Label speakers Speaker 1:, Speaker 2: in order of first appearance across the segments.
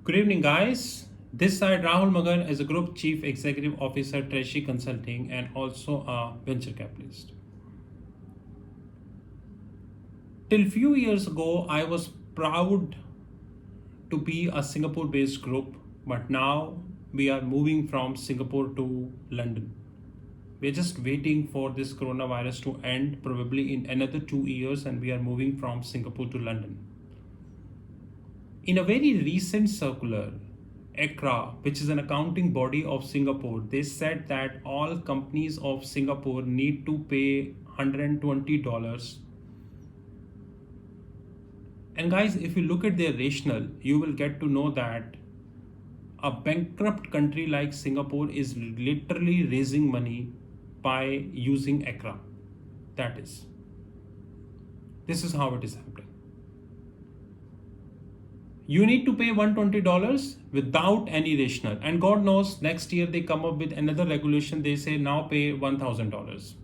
Speaker 1: Good evening, guys. This side Rahul Magan is a Group Chief Executive Officer, Treasury Consulting, and also a venture capitalist. Till few years ago, I was proud to be a Singapore-based group, but now we are moving from Singapore to London. We're just waiting for this coronavirus to end, probably in another 2 years, and we are moving from Singapore to London. In a very recent circular, ECRA, which is an accounting body of Singapore, they said that all companies of Singapore need to pay $120. And guys, if you look at their rationale, you will get to know that a bankrupt country like Singapore is literally raising money by using ECRA. This is how it is happening. You need to pay $120 without any rationale. And God knows, next year they come up with another regulation. They say now pay $1,000.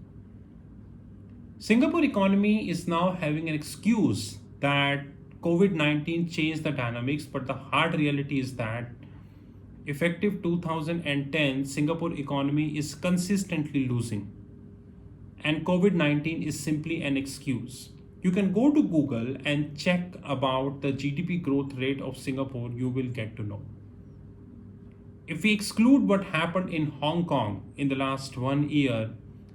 Speaker 1: Singapore economy is now having an excuse that COVID-19 changed the dynamics, but the hard reality is that effective 2010, Singapore economy is consistently losing. And COVID-19 is simply an excuse. You can go to Google and check about the GDP growth rate of Singapore, you will get to know. If we exclude what happened in Hong Kong in the last 1 year,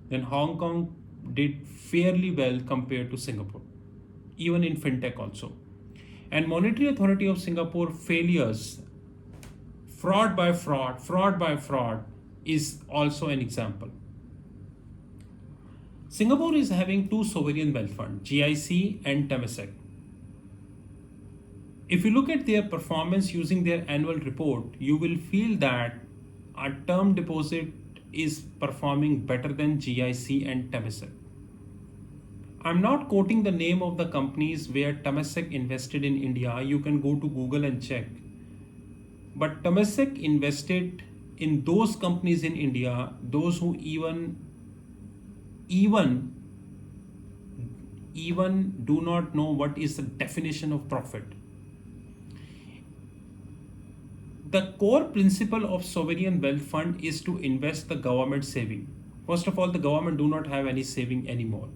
Speaker 1: then Hong Kong did fairly well compared to Singapore, even in fintech also. And Monetary Authority of Singapore failures, fraud by fraud is also an example. Singapore is having two sovereign wealth funds, GIC and Temasek. If you look at their performance using their annual report, you will feel that a term deposit is performing better than GIC and Temasek. I'm not quoting the name of the companies where Temasek invested in India. You can go to Google and check. But Temasek invested in those companies in India, those who even do not know what is the definition of profit. The core principle of sovereign wealth fund is to invest the government saving. First of all, the government do not have any saving anymore.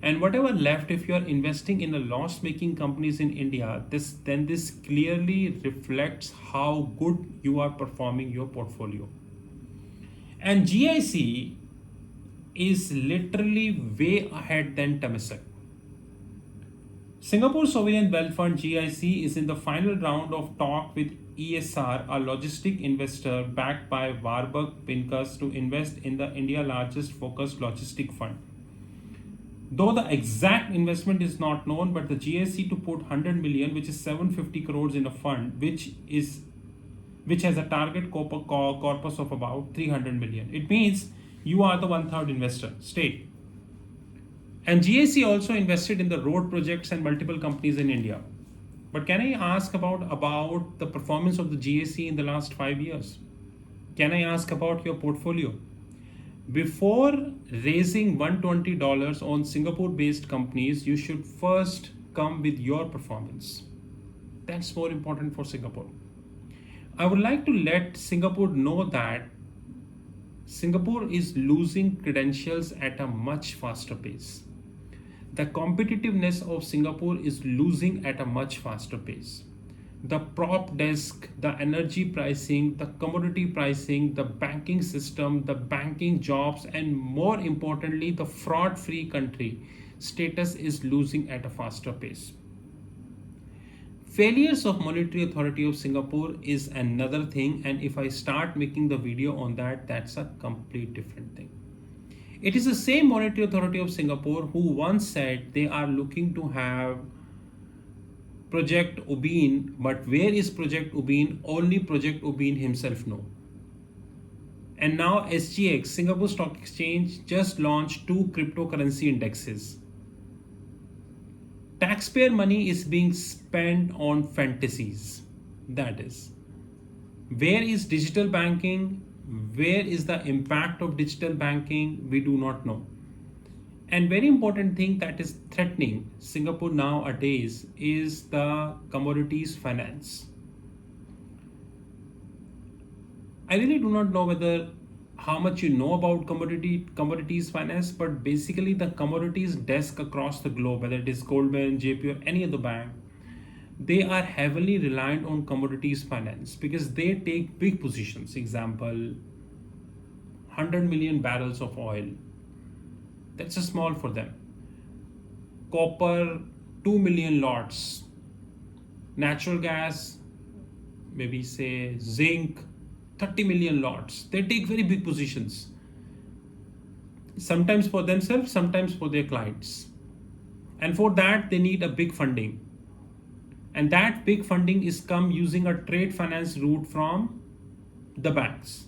Speaker 1: And whatever left, if you are investing in a loss-making companies in India, this clearly reflects how good you are performing your portfolio. And GIC is literally way ahead than Temasek. Singapore Sovereign Wealth Fund GIC is in the final round of talk with ESR, a logistic investor backed by Warburg Pincus to invest in the India's largest focused logistic fund. Though the exact investment is not known, but the GIC to put 100 million, which is 750 crores in a fund, which has a target corpus of about 300 million. It means you are the 1/3 investor, state. And GIC also invested in the road projects and multiple companies in India. But can I ask about the performance of the GIC in the last 5 years? Can I ask about your portfolio? Before raising $120 on Singapore-based companies, you should first come with your performance. That's more important for Singapore. I would like to let Singapore know that Singapore is losing credentials at a much faster pace. The competitiveness of Singapore is losing at a much faster pace. The prop desk, the energy pricing, the commodity pricing, the banking system, the banking jobs, and more importantly, the fraud-free country status is losing at a faster pace. Failures of Monetary Authority of Singapore is another thing, and if I start making the video on that, that's a complete different thing. It is the same Monetary Authority of Singapore who once said they are looking to have Project Ubin, but where is Project Ubin? Only Project Ubin himself know. And now SGX, Singapore Stock Exchange, just launched 2 cryptocurrency indexes. Taxpayer money is being spent on fantasies. That is, where is digital banking? Where is the impact of digital banking? We do not know. And very important thing that is threatening Singapore nowadays is the commodities finance. I really do not know whether how much you know about commodities finance, but basically the commodities desk across the globe, whether it is Goldman, JP, or any other bank, they are heavily reliant on commodities finance because they take big positions. Example, 100 million barrels of oil. That's a small for them. Copper, 2 million lots. Natural gas, maybe say zinc, 30 million lots. They take very big positions, sometimes for themselves, sometimes for their clients. And for that, they need a big funding. And that big funding is come using a trade finance route from the banks.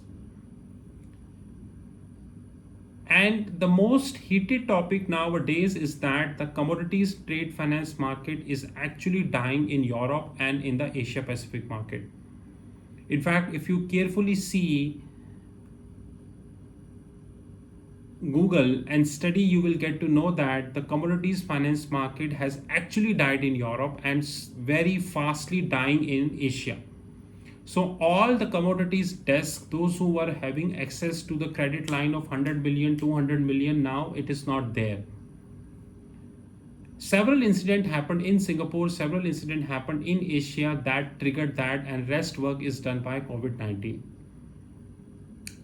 Speaker 1: And the most heated topic nowadays is that the commodities trade finance market is actually dying in Europe and in the Asia Pacific market. In fact, if you carefully see Google and study, you will get to know that the commodities finance market has actually died in Europe and very fastly dying in Asia. So all the commodities desk, those who were having access to the credit line of 100 million, 200 million, now it is not there. Several incidents happened in Singapore, several incidents happened in Asia that triggered that, and rest work is done by COVID-19.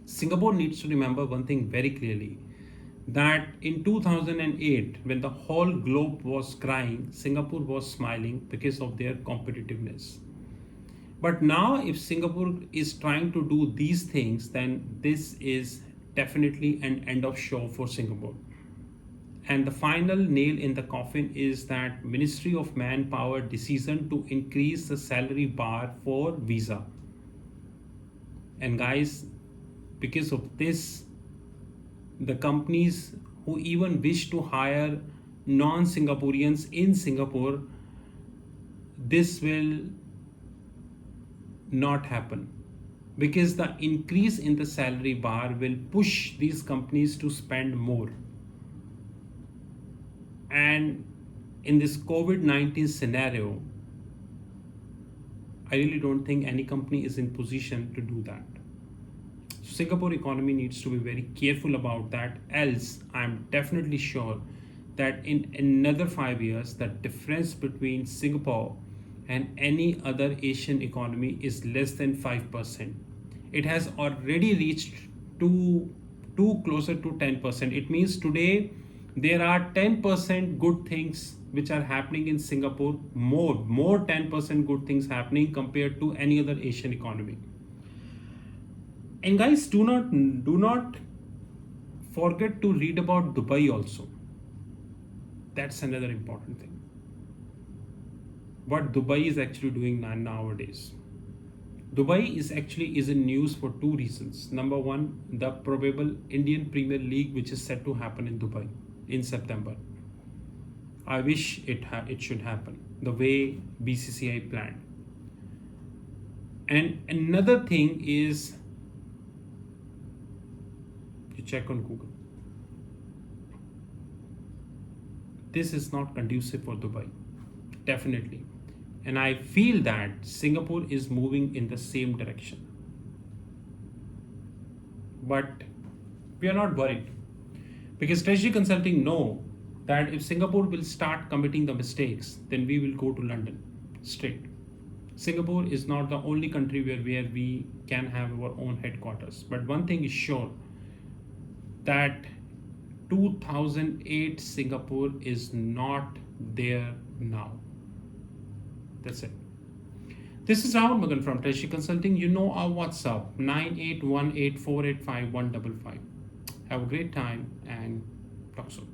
Speaker 1: Singapore needs to remember one thing very clearly, that in 2008, when the whole globe was crying, Singapore was smiling because of their competitiveness. But now if Singapore is trying to do these things, then this is definitely an end of show for Singapore. And the final nail in the coffin is that Ministry of Manpower decision to increase the salary bar for visa. And guys, because of this, the companies who even wish to hire non-Singaporeans in Singapore, this will not happen, because the increase in the salary bar will push these companies to spend more. And in this COVID-19 scenario, I really don't think any company is in position to do that. So Singapore economy needs to be very careful about that, else I'm definitely sure that in another 5 years, the difference between Singapore and any other Asian economy is less than 5%. It has already reached to closer to 10%. It means today there are 10% good things which are happening in Singapore, more 10% good things happening compared to any other Asian economy. And guys, do not forget to read about Dubai also. That's another important thing. What Dubai is actually doing nowadays. Dubai is in news for two reasons. Number one, the probable Indian Premier League, which is set to happen in Dubai in September. I wish it should happen the way BCCI planned. And another thing is, you check on Google. This is not conducive for Dubai, definitely. And I feel that Singapore is moving in the same direction. But we are not worried, because Treasury Consulting know that if Singapore will start committing the mistakes, then we will go to London straight. Singapore is not the only country where we can have our own headquarters. But one thing is sure, that 2008 Singapore is not there now. That's it. This is Rahul Magan from Treasury Consulting. You know our WhatsApp 9818485155. Have a great time and talk soon.